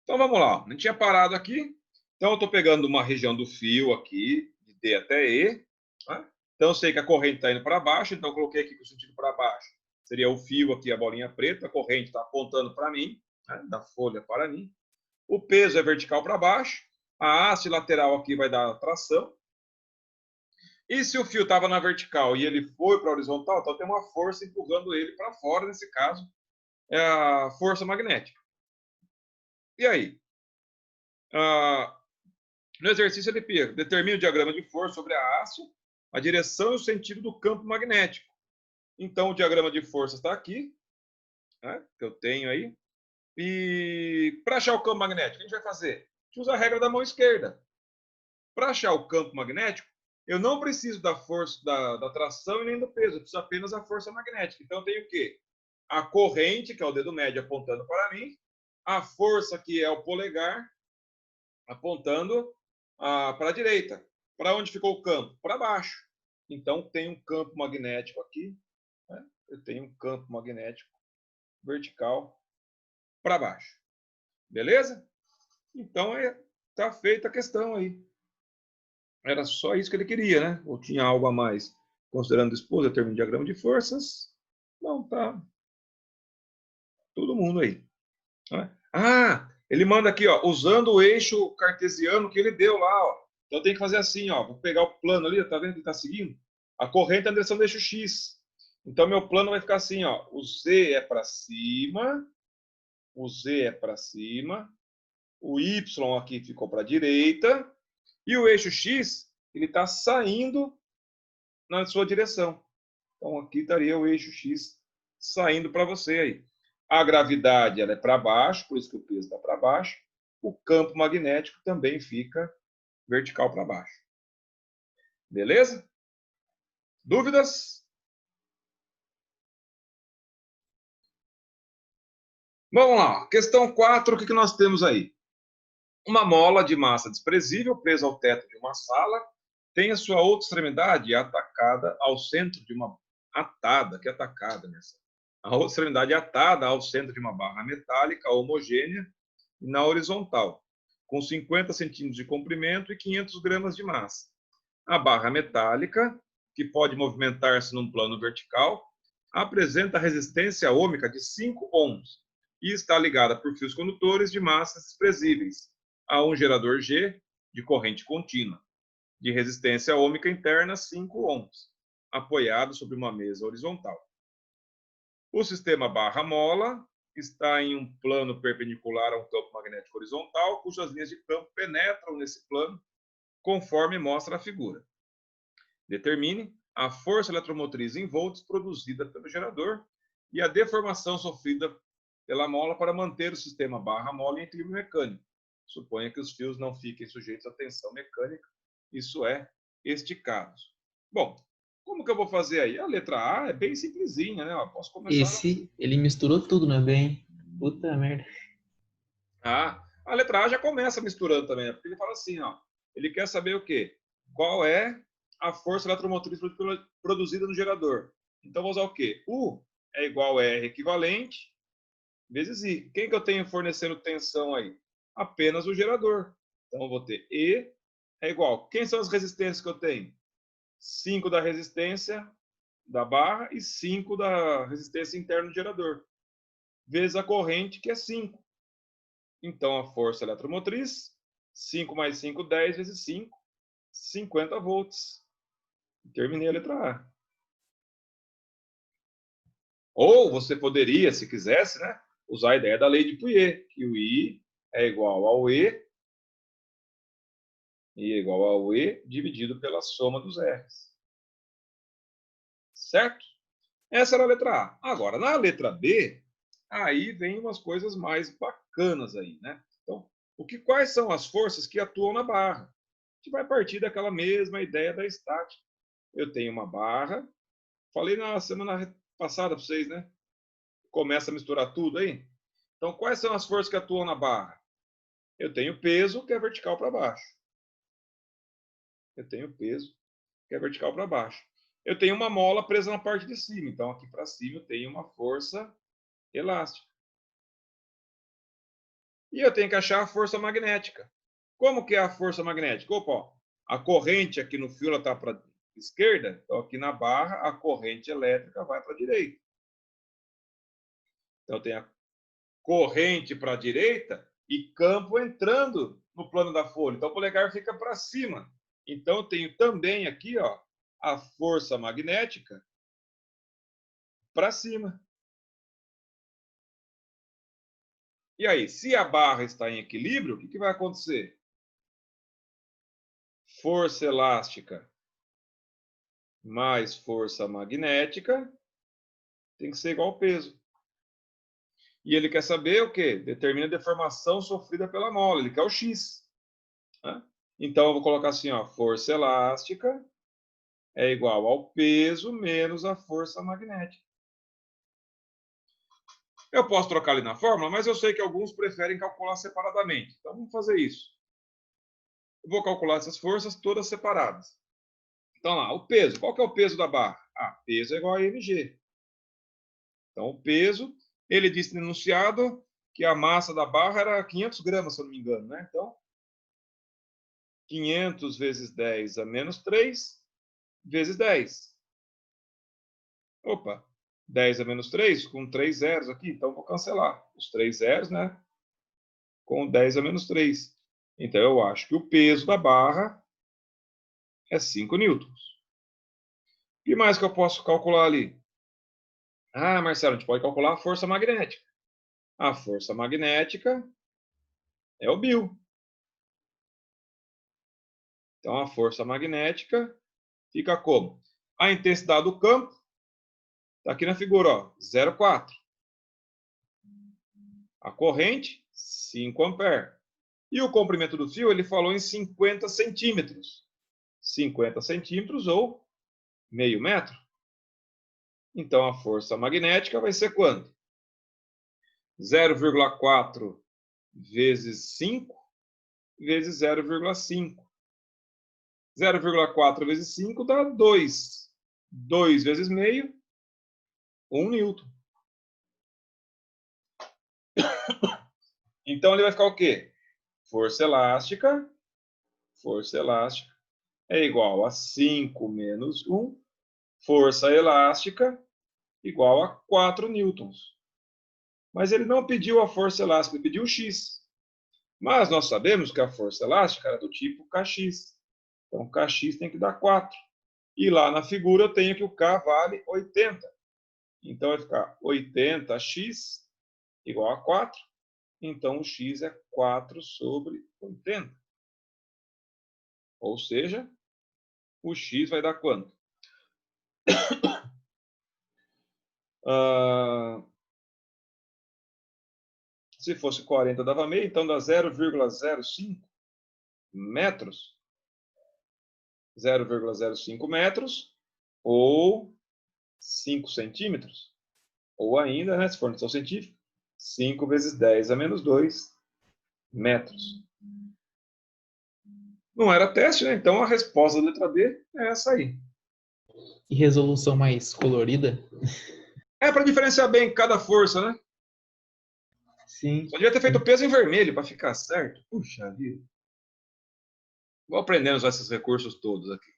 Então vamos lá. A gente tinha parado aqui. Então eu estou pegando uma região do fio aqui, de D até E. Né? Então eu sei que a corrente está indo para baixo, então eu coloquei aqui com o sentido para baixo. Seria o fio aqui, a bolinha preta, a corrente está apontando para mim, né? Da folha para mim. O peso é vertical para baixo. A haste lateral aqui vai dar tração. E se o fio estava na vertical e ele foi para a horizontal, então tem uma força empurrando ele para fora, nesse caso, é a força magnética. E aí? No exercício ele determina o diagrama de força sobre a haste, a direção e o sentido do campo magnético. Então o diagrama de força está aqui, né, que eu tenho aí. E para achar o campo magnético, o que a gente vai fazer? A gente usa a regra da mão esquerda. Para achar o campo magnético, eu não preciso da força da tração e nem do peso, eu preciso apenas da força magnética. Então eu tenho o quê? A corrente, que é o dedo médio apontando para mim, a força, que é o polegar, apontando para a direita. Para onde ficou o campo? Para baixo. Então tem um campo magnético aqui, né? Eu tenho um campo magnético vertical para baixo. Beleza? Então tá feita a questão aí. Era só isso que ele queria, né? Ou tinha algo a mais? Considerando esposa, termo de diagrama de forças. Não, tá todo mundo aí. Né? Ele manda aqui, ó, usando o eixo cartesiano que ele deu lá, ó. Então tem que fazer assim, ó. Vou pegar o plano ali, tá vendo que ele tá seguindo? A corrente é na direção do eixo X. Então meu plano vai ficar assim, ó. O Z é para cima, o Z é para cima, o Y aqui ficou para a direita, e o eixo X, ele está saindo na sua direção. Então aqui estaria o eixo X saindo para você aí. A gravidade ela é para baixo, por isso que o peso está para baixo. O campo magnético também fica vertical para baixo. Beleza? Dúvidas? Vamos lá. Questão 4, o que nós temos aí? Uma mola de massa desprezível presa ao teto de uma sala tem a sua outra extremidade atacada ao centro de uma atada, que atacada nessa. A outra extremidade atada ao centro de uma barra metálica homogênea e na horizontal, com 50 centímetros de comprimento e 500 gramas de massa. A barra metálica, que pode movimentar-se num plano vertical, apresenta resistência ôhmica de 5 ohms e está ligada por fios condutores de massas desprezíveis a um gerador G de corrente contínua, de resistência ôhmica interna 5 ohms, apoiado sobre uma mesa horizontal. O sistema barra-mola está em um plano perpendicular a um campo magnético horizontal, cujas linhas de campo penetram nesse plano, conforme mostra a figura. Determine a força eletromotriz em volts produzida pelo gerador e a deformação sofrida pela mola para manter o sistema barra-mola em equilíbrio mecânico. Suponha que os fios não fiquem sujeitos à tensão mecânica, isso é, esticados. Bom, como que eu vou fazer aí? A letra A é bem simplesinha, né? Eu posso começar Esse, ele misturou tudo, né, bem? Puta merda. A letra A já começa misturando também, porque ele fala assim, ó, ele quer saber o quê? Qual é a força eletromotriz produzida no gerador? Então, vou usar o quê? U é igual a R equivalente vezes I. Quem que eu tenho fornecendo tensão aí? Apenas o gerador. Então, eu vou ter E é igual. Quem são as resistências que eu tenho? 5 da resistência da barra e 5 da resistência interna do gerador. Vezes a corrente, que é 5. Então, a força eletromotriz, 5 mais 5, 10 vezes 5, 50 volts. Terminei a letra A. Ou você poderia, se quisesse, né, usar a ideia da lei de Pouillet, que o I é igual ao E é igual ao E dividido pela soma dos R's. Certo? Essa era a letra A. Agora, na letra B, aí vem umas coisas mais bacanas aí, né? Então, quais são as forças que atuam na barra? A gente vai partir daquela mesma ideia da estática. Eu tenho uma barra, falei na semana passada para vocês, né? Começa a misturar tudo aí. Então, quais são as forças que atuam na barra? Eu tenho peso, que é vertical para baixo. Eu tenho peso, que é vertical para baixo. Eu tenho uma mola presa na parte de cima. Então, aqui para cima eu tenho uma força elástica. E eu tenho que achar a força magnética. Como que é a força magnética? Opa, ó, a corrente aqui no fio está para a esquerda, então aqui na barra a corrente elétrica vai para a direita. Então tem a corrente para a direita e campo entrando no plano da folha. Então o polegar fica para cima. Então eu tenho também aqui, ó, a força magnética para cima. E aí, se a barra está em equilíbrio, o que vai acontecer? Força elástica mais força magnética tem que ser igual ao peso. E ele quer saber o quê? Determina a deformação sofrida pela mola. Ele quer o X. Né? Então, eu vou colocar assim, ó, força elástica é igual ao peso menos a força magnética. Eu posso trocar ali na fórmula, mas eu sei que alguns preferem calcular separadamente. Então, vamos fazer isso. Eu vou calcular essas forças todas separadas. Então, lá, o peso. Qual que é o peso da barra? Ah, peso é igual a mg. Então, o peso, ele disse no enunciado que a massa da barra era 500 gramas, se eu não me engano, né? Então, 500 vezes 10 a menos 3, vezes 10. Opa, 10 a menos 3, com 3 zeros aqui, então vou cancelar os 3 zeros, né? Com 10 a menos 3. Então, eu acho que o peso da barra é 5 newtons. O que mais que eu posso calcular ali? Ah, Marcelo, a gente pode calcular a força magnética. A força magnética é o Bill. Então, a força magnética fica como? A intensidade do campo está aqui na figura, ó, 0,4. A corrente, 5 amperes. E o comprimento do fio, ele falou em 50 centímetros. 50 centímetros ou meio metro. Então, a força magnética vai ser quanto? 0,4 vezes 5 vezes 0,5. 0,4 vezes 5 dá 2. 2 vezes meio, 1 newton. Então, ele vai ficar o quê? Força elástica é igual a 5 menos 1. Força elástica igual a 4 newtons. Mas ele não pediu a força elástica, ele pediu o X. Mas nós sabemos que a força elástica era do tipo Kx. Então, Kx tem que dar 4. E lá na figura eu tenho que o K vale 80. Então, vai ficar 80x igual a 4. Então, o x é 4 sobre 80. Ou seja, o x vai dar quanto? Se fosse 40, dava meio. Então, dá 0,05 metros. 0,05 metros ou 5 centímetros. Ou ainda, né, se for noção científica, 5 vezes 10 a menos 2 metros. Não era teste, né? Então a resposta da letra B é essa aí. E resolução mais colorida? É para diferenciar bem cada força, né? Sim. Só devia ter feito peso em vermelho para ficar certo. Puxa vida. Vou aprendendo a usar esses recursos todos aqui.